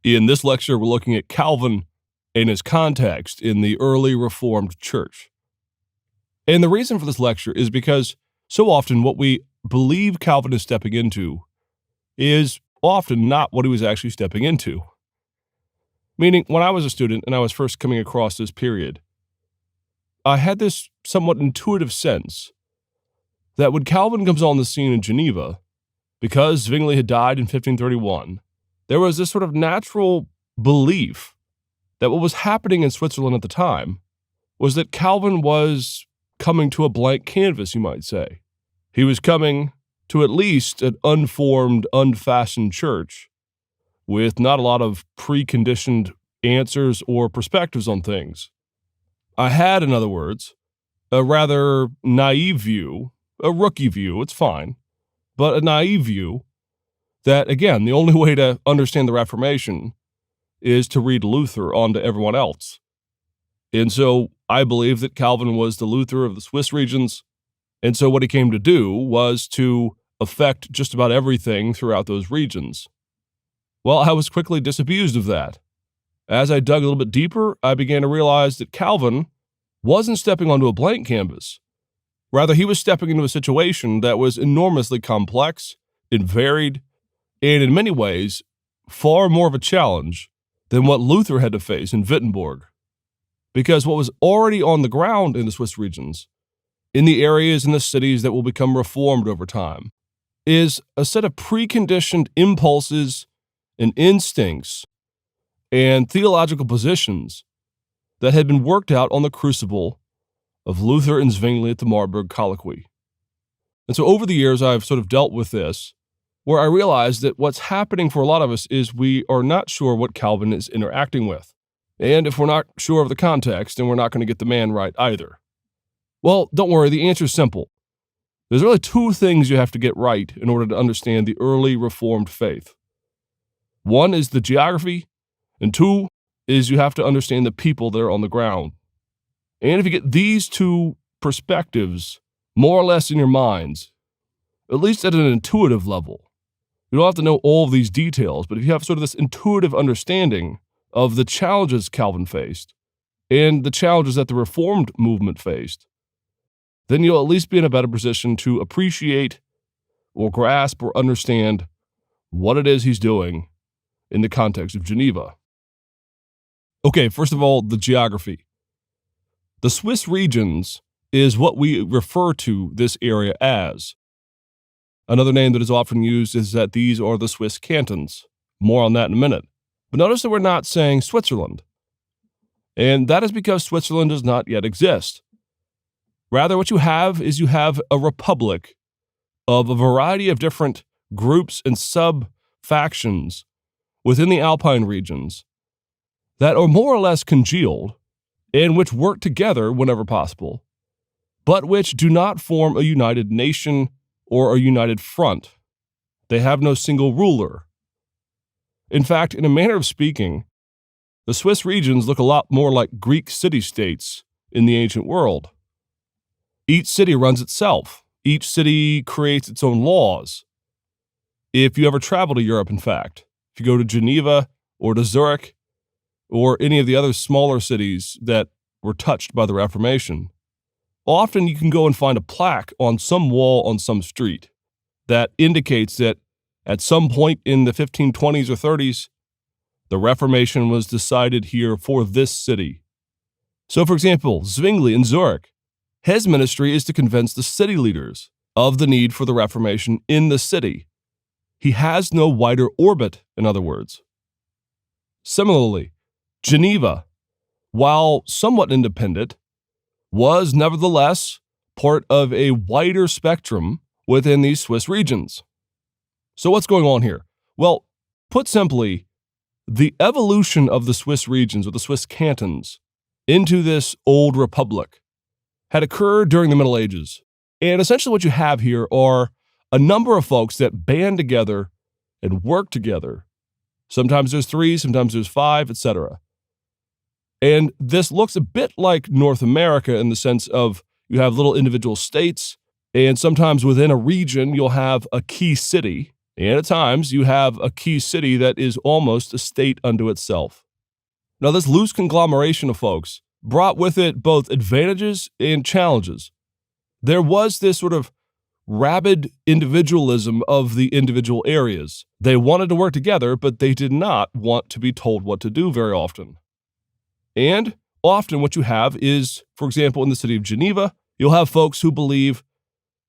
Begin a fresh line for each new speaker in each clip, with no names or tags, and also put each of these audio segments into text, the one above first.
In this lecture, we're looking at Calvin and his context in the early Reformed Church. And the reason for this lecture is because so often what we believe Calvin is stepping into is often not what he was actually stepping into. Meaning, when I was a student and I was first coming across this period, I had this somewhat intuitive sense that when Calvin comes on the scene in Geneva, because Zwingli had died in 1531, there was this sort of natural belief that what was happening in Switzerland at the time was that Calvin was coming to a blank canvas, you might say. He was coming to at least an unformed, unfashioned church with not a lot of preconditioned answers or perspectives on things. I had, in other words, a rather naive view, a rookie view, it's fine, but a naive view that, again, the only way to understand the Reformation is to read Luther onto everyone else. And so I believe that Calvin was the Luther of the Swiss regions, and so what he came to do was to affect just about everything throughout those regions. Well, I was quickly disabused of that. As I dug a little bit deeper, I began to realize that Calvin wasn't stepping onto a blank canvas. Rather, he was stepping into a situation that was enormously complex and varied, and in many ways, far more of a challenge than what Luther had to face in Wittenberg. Because what was already on the ground in the Swiss regions, in the areas and the cities that will become reformed over time, is a set of preconditioned impulses and instincts and theological positions that had been worked out on the crucible of Luther and Zwingli at the Marburg Colloquy. And so over the years, I've sort of dealt with this, where I realized that what's happening for a lot of us is we are not sure what Calvin is interacting with. And if we're not sure of the context, then we're not going to get the man right either. Well, don't worry, the answer is simple. There's really two things you have to get right in order to understand the early Reformed faith. One is the geography, and two is you have to understand the people that are on the ground. And if you get these two perspectives more or less in your minds, at least at an intuitive level, you don't have to know all of these details, but if you have sort of this intuitive understanding of the challenges Calvin faced and the challenges that the Reformed movement faced, then you'll at least be in a better position to appreciate or grasp or understand what it is he's doing in the context of Geneva. Okay, first of all, the geography. The Swiss regions is what we refer to this area as. Another name that is often used is that these are the Swiss cantons. More on that in a minute. But notice that we're not saying Switzerland. And that is because Switzerland does not yet exist. Rather, what you have is you have a republic of a variety of different groups and sub-factions within the Alpine regions that are more or less congealed and which work together whenever possible, but which do not form a united nation or a united front. They have no single ruler. In fact, in a manner of speaking, the Swiss regions look a lot more like Greek city-states in the ancient world. Each city runs itself. Each city creates its own laws. If you ever travel to Europe, in fact, if you go to Geneva or to Zurich or any of the other smaller cities that were touched by the Reformation, often you can go and find a plaque on some wall on some street that indicates that at some point in the 1520s or 30s, the Reformation was decided here for this city. So, for example, Zwingli in Zurich, his ministry is to convince the city leaders of the need for the Reformation in the city. He has no wider orbit, in other words. Similarly, Geneva, while somewhat independent, was nevertheless part of a wider spectrum within these Swiss regions. So what's going on here? Well, put simply, the evolution of the Swiss regions or the Swiss cantons into this old republic had occurred during the Middle Ages. And essentially what you have here are a number of folks that band together and work together. Sometimes there's 3, sometimes there's 5, etc. And this looks a bit like North America in the sense of you have little individual states, and sometimes within a region you'll have a key city, And at times, you have a key city that is almost a state unto itself. Now, this loose conglomeration of folks brought with it both advantages and challenges. There was this sort of rabid individualism of the individual areas. They wanted to work together, but they did not want to be told what to do very often. And often what you have is, for example, in the city of Geneva, you'll have folks who believe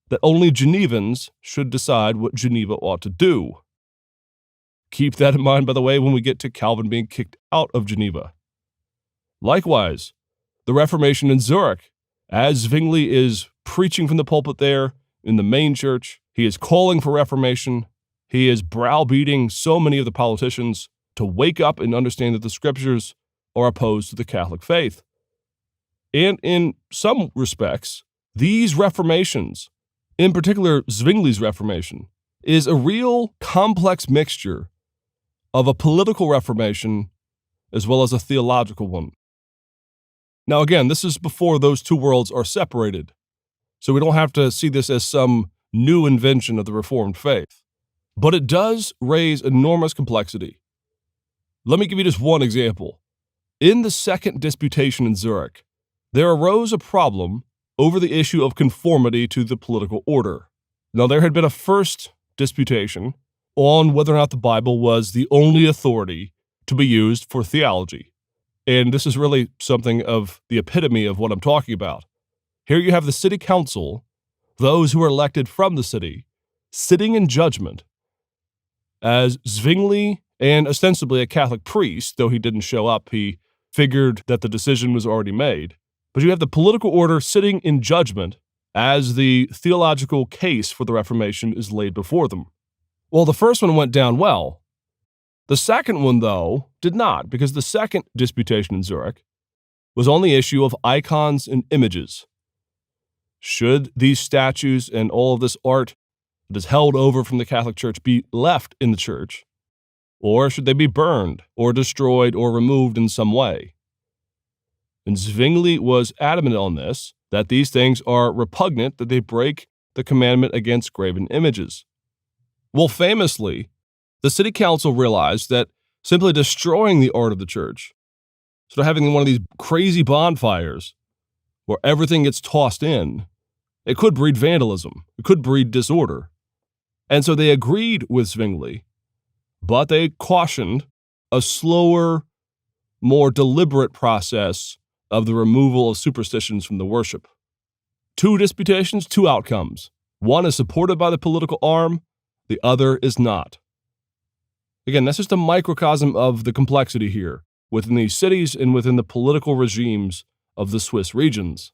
that only Genevans should decide what Geneva ought to do. Keep that in mind, by the way, when we get to Calvin being kicked out of Geneva. Likewise, the Reformation in Zurich, as Zwingli is preaching from the pulpit there in the main church, he is calling for reformation. He is browbeating so many of the politicians to wake up and understand that the scriptures are opposed to the Catholic faith. And in some respects, these reformations, in particular Zwingli's Reformation, is a real complex mixture of a political reformation as well as a theological one. Now again, this is before those two worlds are separated, so we don't have to see this as some new invention of the Reformed faith. But it does raise enormous complexity. Let me give you just one example. In the Second Disputation in Zurich, there arose a problem over the issue of conformity to the political order. Now, there had been a first disputation on whether or not the Bible was the only authority to be used for theology. And this is really something of the epitome of what I'm talking about. Here you have the city council, those who are elected from the city, sitting in judgment as Zwingli and ostensibly a Catholic priest, though he didn't show up, he figured that the decision was already made. But you have the political order sitting in judgment as the theological case for the Reformation is laid before them. Well, the first one went down well. The second one, though, did not, because the second disputation in Zurich was on the issue of icons and images. Should these statues and all of this art that is held over from the Catholic Church be left in the church, or should they be burned or destroyed or removed in some way? And Zwingli was adamant on this, that these things are repugnant, that they break the commandment against graven images. Well, famously, the city council realized that simply destroying the art of the church, sort of having one of these crazy bonfires where everything gets tossed in, it could breed vandalism. It could breed disorder. And so they agreed with Zwingli, but they cautioned a slower, more deliberate process of the removal of superstitions from the worship. Two disputations, two outcomes. One is supported by the political arm, the other is not. Again, that's just a microcosm of the complexity here within these cities and within the political regimes of the Swiss regions.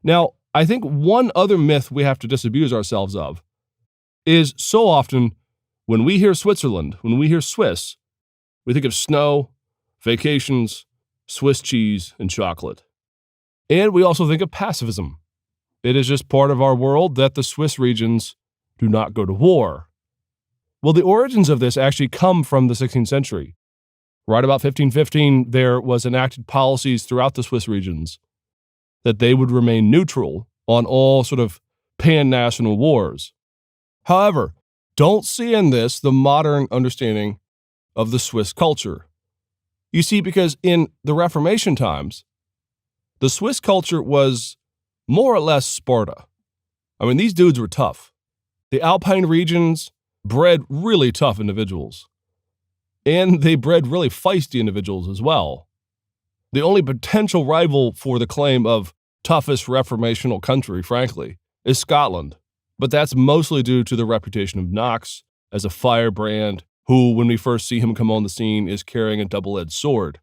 Now, I think one other myth we have to disabuse ourselves of is so often when we hear Switzerland, when we hear Swiss, we think of snow, vacations, Swiss cheese, and chocolate. And we also think of pacifism. It is just part of our world that the Swiss regions do not go to war. Well, the origins of this actually come from the 16th century. Right about 1515, there was enacted policies throughout the Swiss regions that they would remain neutral on all sort of pan-national wars. However, don't see in this the modern understanding of the Swiss culture. You see, because in the Reformation times, the Swiss culture was more or less Sparta. I mean, these dudes were tough. The Alpine regions bred really tough individuals. And they bred really feisty individuals as well. The only potential rival for the claim of toughest reformational country, frankly, is Scotland. But that's mostly due to the reputation of Knox as a firebrand who, when we first see him come on the scene, is carrying a double-edged sword.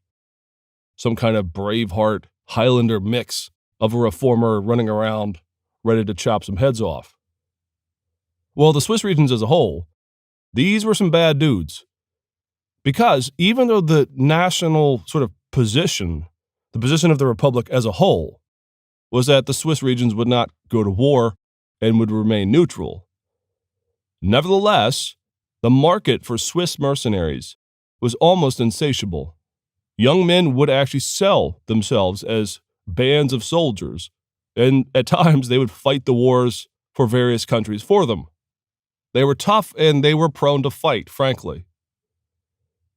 Some kind of Braveheart Highlander mix of a reformer running around ready to chop some heads off. Well, the Swiss regions as a whole, these were some bad dudes. Because even though the national sort of position, the position of the Republic as a whole, was that the Swiss regions would not go to war and would remain neutral, nevertheless, the market for Swiss mercenaries was almost insatiable. Young men would actually sell themselves as bands of soldiers, and at times they would fight the wars for various countries for them. They were tough and they were prone to fight, frankly.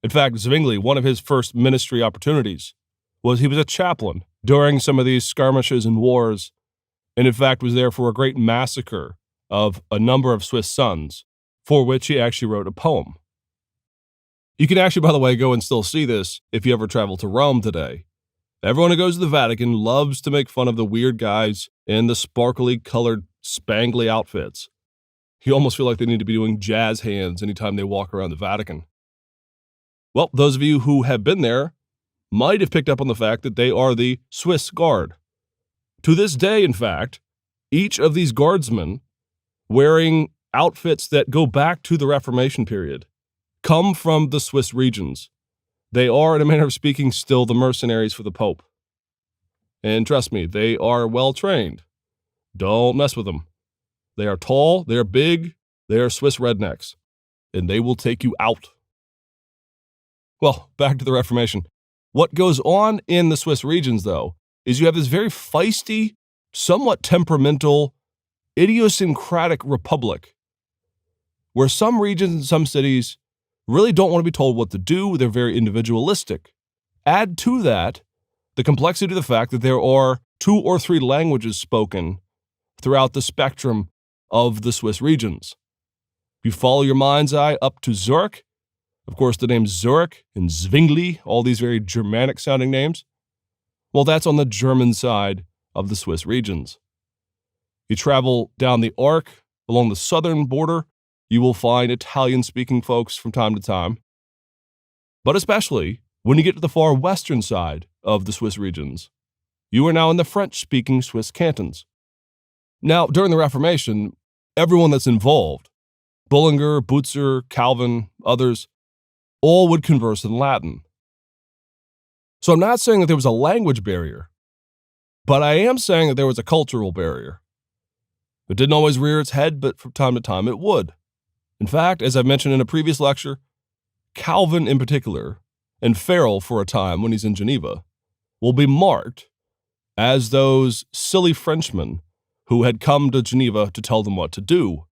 In fact, Zwingli, one of his first ministry opportunities, was he was a chaplain during some of these skirmishes and wars, and in fact was there for a great massacre of a number of Swiss sons, for which he actually wrote a poem. You can actually, by the way, go and still see this if you ever travel to Rome today. Everyone who goes to the Vatican loves to make fun of the weird guys in the sparkly colored, spangly outfits. You almost feel like they need to be doing jazz hands anytime they walk around the Vatican. Well, those of you who have been there might have picked up on the fact that they are the Swiss Guard. To this day, in fact, each of these guardsmen, wearing outfits that go back to the Reformation period, come from the Swiss regions. They are, in a manner of speaking, still the mercenaries for the Pope. And trust me, they are well trained. Don't mess with them. They are tall, they are big, they are Swiss rednecks, and they will take you out. Well, back to the Reformation. What goes on in the Swiss regions, though, is you have this very feisty, somewhat temperamental, idiosyncratic republic where some regions and some cities really don't want to be told what to do. They're very individualistic. Add to that the complexity of the fact that there are 2 or 3 languages spoken throughout the spectrum of the Swiss regions. If you follow your mind's eye up to Zurich, of course, the names Zurich and Zwingli, all these very Germanic-sounding names, well, that's on the German side of the Swiss regions. You travel down the Arc along the southern border, you will find Italian-speaking folks from time to time. But especially when you get to the far western side of the Swiss regions, you are now in the French-speaking Swiss cantons. Now, during the Reformation, everyone that's involved, Bullinger, Butzer, Calvin, others, all would converse in Latin. So I'm not saying that there was a language barrier, but I am saying that there was a cultural barrier. It didn't always rear its head, but from time to time it would. In fact, as I've mentioned in a previous lecture, Calvin in particular, and Farel for a time when he's in Geneva, will be marked as those silly Frenchmen who had come to Geneva to tell them what to do.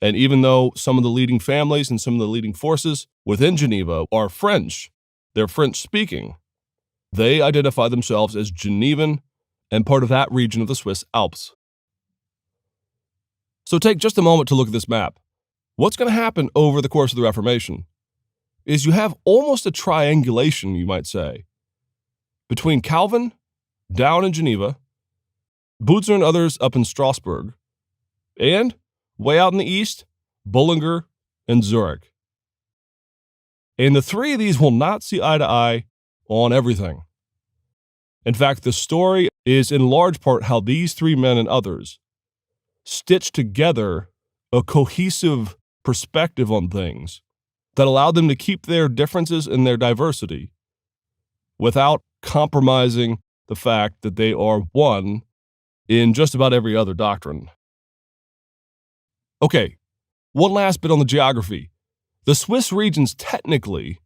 And even though some of the leading families and some of the leading forces within Geneva are French, they're French-speaking, they identify themselves as Genevan and part of that region of the Swiss Alps. So take just a moment to look at this map. What's going to happen over the course of the Reformation is you have almost a triangulation, you might say, between Calvin, down in Geneva, Butzer and others up in Strasbourg, and, way out in the east, Bullinger and Zurich. And the 3 of these will not see eye to eye on everything. In fact, the story is in large part how these 3 men and others stitch together a cohesive perspective on things that allowed them to keep their differences and their diversity without compromising the fact that they are one in just about every other doctrine. Okay, one last bit on the geography. The Swiss regions technically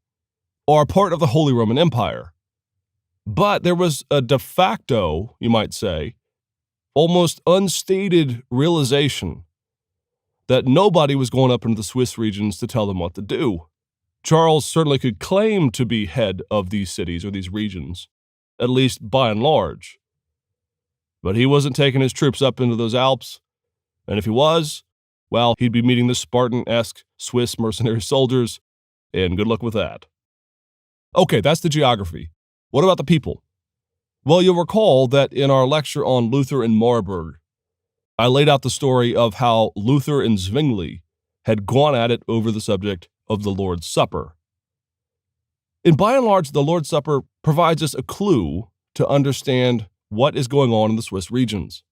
are part of the Holy Roman Empire, but there was a de facto, you might say, almost unstated realization that nobody was going up into the Swiss regions to tell them what to do. Charles certainly could claim to be head of these cities or these regions, at least by and large. But he wasn't taking his troops up into those Alps, and if he was, well, he'd be meeting the Spartan-esque Swiss mercenary soldiers, and good luck with that. Okay, that's the geography. What about the people? Well, you'll recall that in our lecture on Luther and Marburg, I laid out the story of how Luther and Zwingli had gone at it over the subject of the Lord's Supper. And by and large, the Lord's Supper provides us a clue to understand what is going on in the Swiss regions.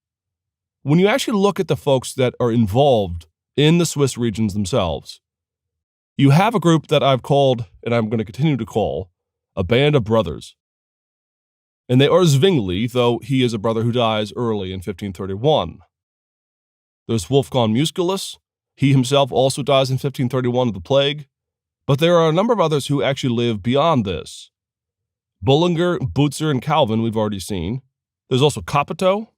When you actually look at the folks that are involved in the Swiss regions themselves, you have a group that I've called, and I'm going to continue to call, a band of brothers. And they are Zwingli, though he is a brother who dies early in 1531. There's Wolfgang Musculus. He himself also dies in 1531 of the plague. But there are a number of others who actually live beyond this. Bullinger, Butzer, and Calvin we've already seen. There's also Capito,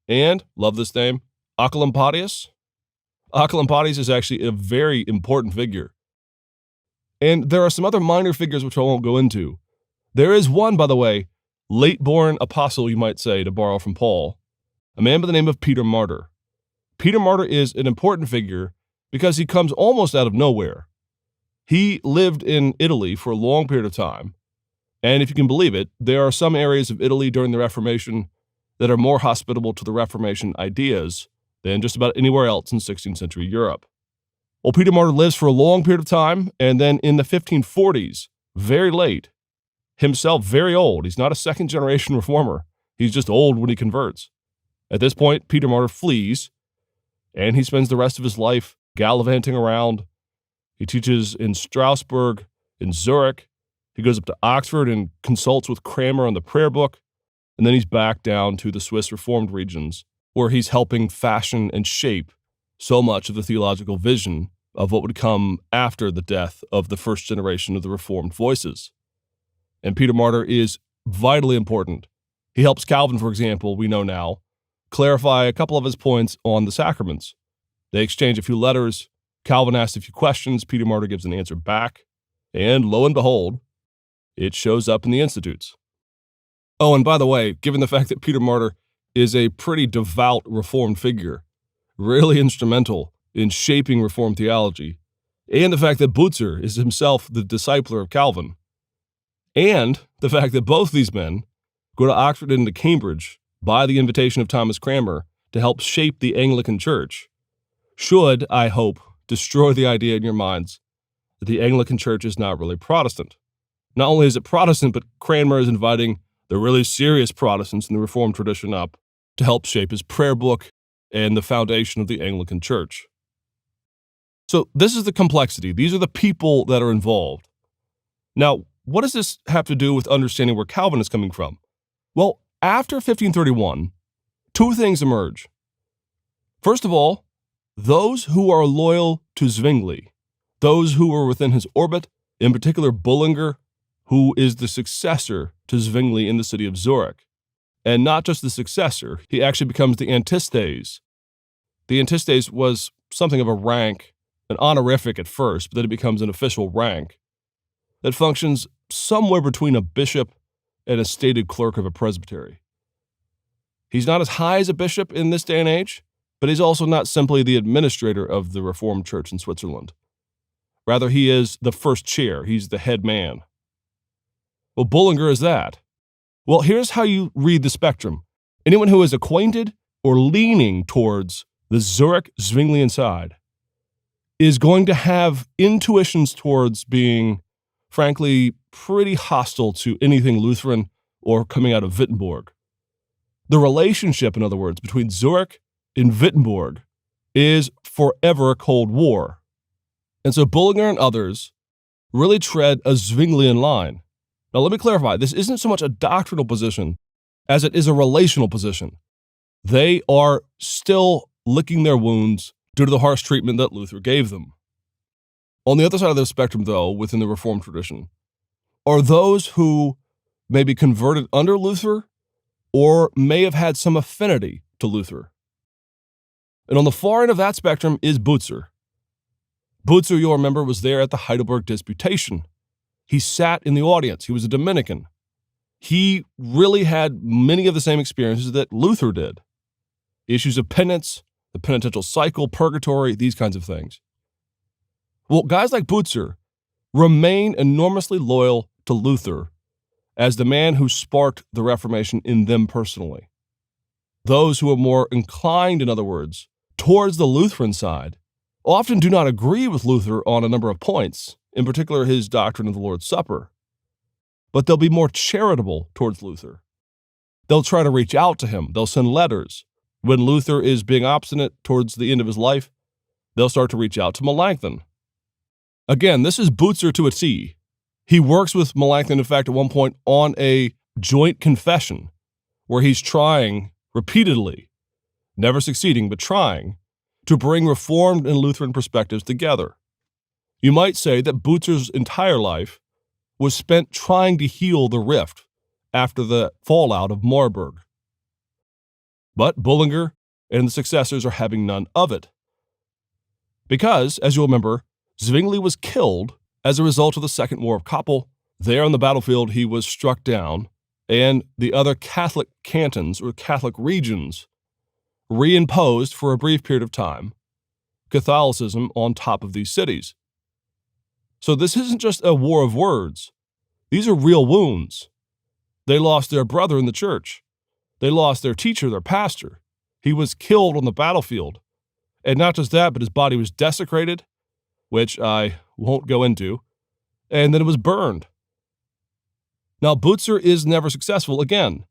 and, love this name, Oecolampadius. Oecolampadius is actually a very important figure. And there are some other minor figures which I won't go into. There is one, by the way, late-born apostle, you might say, to borrow from Paul, a man by the name of Peter Martyr. Peter Martyr is an important figure because he comes almost out of nowhere. He lived in Italy for a long period of time, and if you can believe it, there are some areas of Italy during the Reformation that are more hospitable to the Reformation ideas than just about anywhere else in 16th century Europe. Well, Peter Martyr lives for a long period of time, and then in the 1540s, very late, himself very old, he's not a second-generation reformer, he's just old when he converts. At this point, Peter Martyr flees, and he spends the rest of his life gallivanting around. He teaches in Strasbourg, in Zurich. He goes up to Oxford and consults with Cranmer on the prayer book, and then he's back down to the Swiss Reformed regions, where he's helping fashion and shape so much of the theological vision of what would come after the death of the first generation of the Reformed voices. And Peter Martyr is vitally important. He helps Calvin, for example, we know now, clarify a couple of his points on the sacraments. They exchange a few letters. Calvin asks a few questions. Peter Martyr gives an answer back. And lo and behold, it shows up in the Institutes. Oh, and by the way, given the fact that Peter Martyr is a pretty devout Reformed figure, really instrumental in shaping Reformed theology, and the fact that Butzer is himself the discipler of Calvin, and the fact that both these men go to Oxford and to Cambridge by the invitation of Thomas Cranmer to help shape the Anglican Church, should, I hope, destroy the idea in your minds that the Anglican Church is not really Protestant. Not only is it Protestant, but Cranmer is inviting the really serious Protestants in the Reformed tradition up to help shape his prayer book and the foundation of the Anglican Church. So this is the complexity. These are the people that are involved. Now, what does this have to do with understanding where Calvin is coming from? Well, after 1531, two things emerge. First of all, those who are loyal to Zwingli, those who are within his orbit, in particular Bullinger, who is the successor to Zwingli in the city of Zurich. And not just the successor, he actually becomes the antistes. The antistes was something of a rank, an honorific at first, but then it becomes an official rank that functions somewhere between a bishop and a stated clerk of a presbytery. He's not as high as a bishop in this day and age, but he's also not simply the administrator of the Reformed Church in Switzerland. Rather, he is the first chair. He's the head man. Well, Bullinger is that. Well, here's how you read the spectrum. Anyone who is acquainted or leaning towards the Zurich Zwinglian side is going to have intuitions towards being, frankly, pretty hostile to anything Lutheran or coming out of Wittenberg. The relationship, in other words, between Zurich and Wittenberg is forever a Cold War. And so Bullinger and others really tread a Zwinglian line. Now, let me clarify. This isn't so much a doctrinal position as it is a relational position. They are still licking their wounds due to the harsh treatment that Luther gave them. On the other side of the spectrum, though, within the Reformed tradition, are those who may be converted under Luther or may have had some affinity to Luther. And on the far end of that spectrum is Butzer. Butzer, you'll remember, was there at the Heidelberg Disputation. He sat in the audience. He was a Dominican. He really had many of the same experiences that Luther did. Issues of penance, the penitential cycle, purgatory, these kinds of things. Well, guys like Butzer remain enormously loyal to Luther as the man who sparked the Reformation in them personally. Those who are more inclined, in other words, towards the Lutheran side often do not agree with Luther on a number of points, in particular his doctrine of the Lord's Supper. But they'll be more charitable towards Luther. They'll try to reach out to him. They'll send letters. When Luther is being obstinate towards the end of his life, they'll start to reach out to Melanchthon. Again, this is Butzer to a T. He works with Melanchthon, in fact, at one point on a joint confession where he's trying repeatedly, never succeeding, but trying to bring Reformed and Lutheran perspectives together. You might say that Butzer's entire life was spent trying to heal the rift after the fallout of Marburg. But Bullinger and the successors are having none of it. Because, as you'll remember, Zwingli was killed as a result of the Second War of Kappel. There on the battlefield, he was struck down, and the other Catholic cantons or Catholic regions reimposed for a brief period of time Catholicism on top of these cities. So this isn't just a war of words. These are real wounds. They lost their brother in the church. They lost their teacher, their pastor. He was killed on the battlefield. And not just that, but his body was desecrated, which I won't go into, and then it was burned. Now, Butzer is never successful again.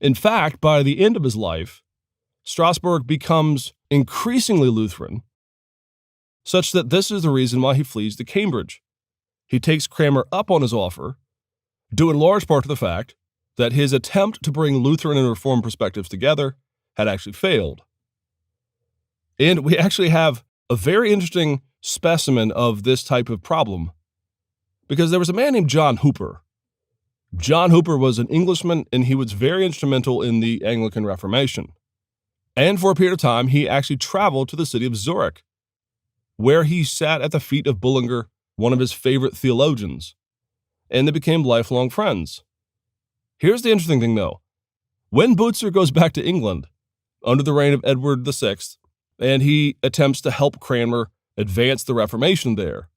In fact, by the end of his life, Strasbourg becomes increasingly Lutheran, such that this is the reason why he flees to Cambridge. He takes Cranmer up on his offer, due in large part to the fact that his attempt to bring Lutheran and Reformed perspectives together had actually failed. And we actually have a very interesting specimen of this type of problem, because there was a man named John Hooper. John Hooper was an Englishman, and he was very instrumental in the Anglican Reformation. And for a period of time, he actually traveled to the city of Zurich, where he sat at the feet of Bullinger, one of his favorite theologians, and they became lifelong friends. Here's the interesting thing, though. When Butzer goes back to England under the reign of Edward VI, and he attempts to help Cranmer advance the Reformation there,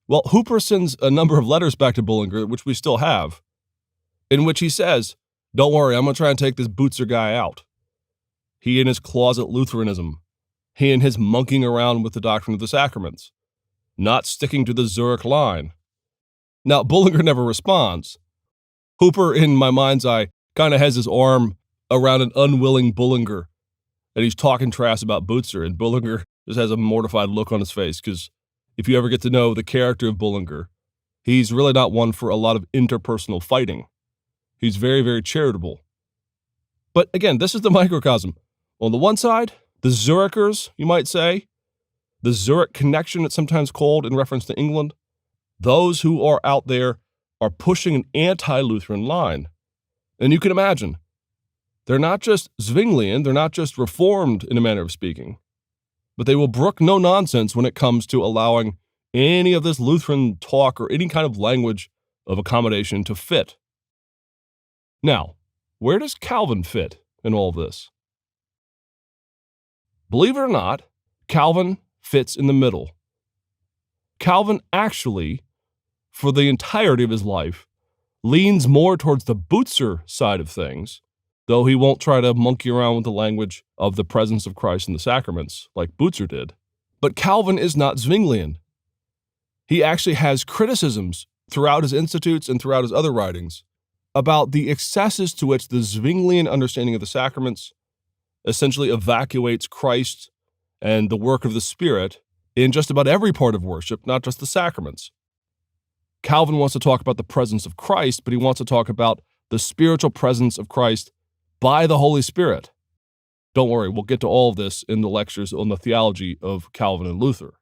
well, Hooper sends a number of letters back to Bullinger, which we still have, in which he says, "Don't worry, I'm going to try and take this Butzer guy out. He and his closet Lutheranism, he and his monkeying around with the doctrine of the sacraments, not sticking to the Zurich line." Now, Bullinger never responds. Hooper, in my mind's eye, kind of has his arm around an unwilling Bullinger, and he's talking trash about Butzer, and Bullinger just has a mortified look on his face, because if you ever get to know the character of Bullinger, he's really not one for a lot of interpersonal fighting. He's very, very charitable. But again, this is the microcosm. On the one side, the Zurichers, you might say, the Zurich connection, it's sometimes called in reference to England, those who are out there are pushing an anti-Lutheran line. And you can imagine, they're not just Zwinglian, they're not just Reformed in a manner of speaking, but they will brook no nonsense when it comes to allowing any of this Lutheran talk or any kind of language of accommodation to fit. Now, where does Calvin fit in all this? Believe it or not, Calvin fits in the middle. Calvin actually, for the entirety of his life, leans more towards the Butzer side of things, though he won't try to monkey around with the language of the presence of Christ in the sacraments like Butzer did. But Calvin is not Zwinglian. He actually has criticisms throughout his Institutes and throughout his other writings about the excesses to which the Zwinglian understanding of the sacraments essentially evacuates Christ and the work of the Spirit in just about every part of worship, not just the sacraments. Calvin wants to talk about the presence of Christ, but he wants to talk about the spiritual presence of Christ by the Holy Spirit. Don't worry, we'll get to all of this in the lectures on the theology of Calvin and Luther.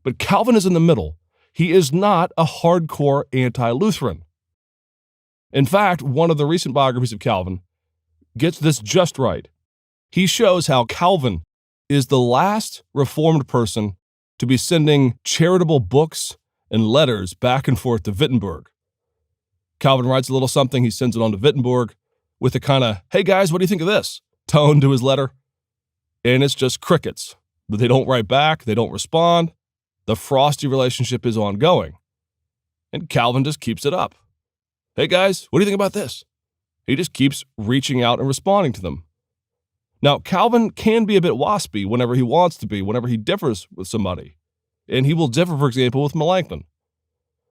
But Calvin is in the middle. He is not a hardcore anti-Lutheran. In fact, one of the recent biographies of Calvin gets this just right. He shows how Calvin is the last Reformed person to be sending charitable books and letters back and forth to Wittenberg. Calvin writes a little something, he sends it on to Wittenberg with a kind of, "Hey guys, what do you think of this?" tone to his letter. And it's just crickets. They don't write back, they don't respond. The frosty relationship is ongoing. And Calvin just keeps it up. "Hey guys, what do you think about this?" He just keeps reaching out and responding to them. Now, Calvin can be a bit waspy whenever he wants to be, whenever he differs with somebody. And he will differ, for example, with Melanchthon.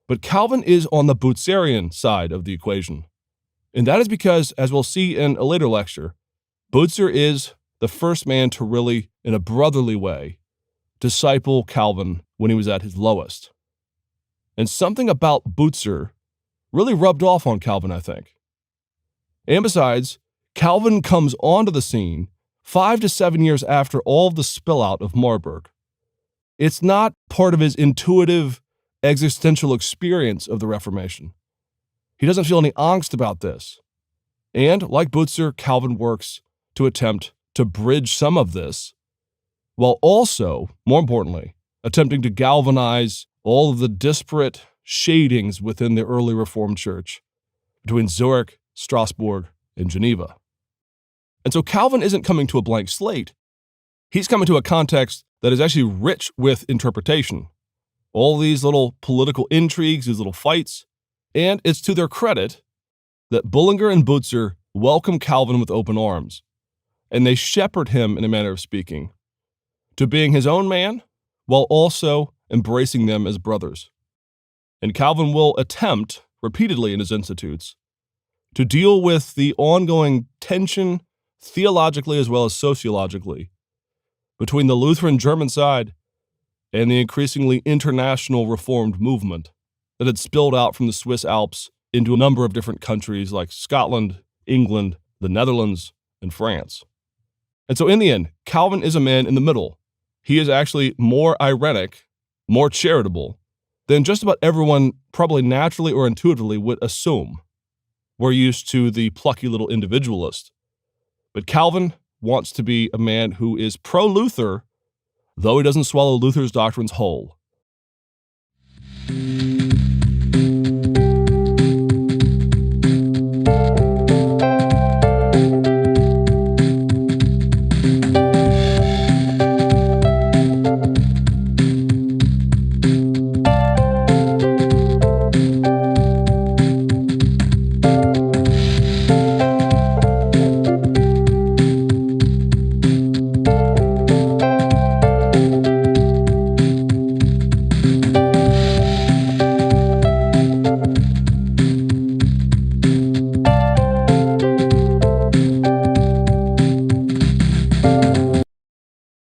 But Calvin is on the Butzerian side of the equation. And that is because, as we'll see in a later lecture, Butzer is the first man to really, in a brotherly way, disciple Calvin when he was at his lowest. And something about Butzer really rubbed off on Calvin, I think. And besides, Calvin comes onto the scene 5 to 7 years after all of the spillout of Marburg. It's not part of his intuitive existential experience of the Reformation. He doesn't feel any angst about this. And like Butzer, Calvin works to attempt to bridge some of this while also, more importantly, attempting to galvanize all of the disparate shadings within the early Reformed Church between Zurich, Strasbourg, and Geneva. And so Calvin isn't coming to a blank slate. He's coming to a context that is actually rich with interpretation. All these little political intrigues, these little fights, and it's to their credit that Bullinger and Butzer welcome Calvin with open arms, and they shepherd him, in a manner of speaking, to being his own man while also embracing them as brothers. And Calvin will attempt, repeatedly in his Institutes, to deal with the ongoing tension, theologically as well as sociologically, between the Lutheran German side and the increasingly international Reformed movement that had spilled out from the Swiss Alps into a number of different countries like Scotland, England, the Netherlands, and France. And so in the end, Calvin is a man in the middle. He is actually more irenic, more charitable than just about everyone probably naturally or intuitively would assume. We're used to the plucky little individualist. But Calvin wants to be a man who is pro-Luther, though he doesn't swallow Luther's doctrines whole.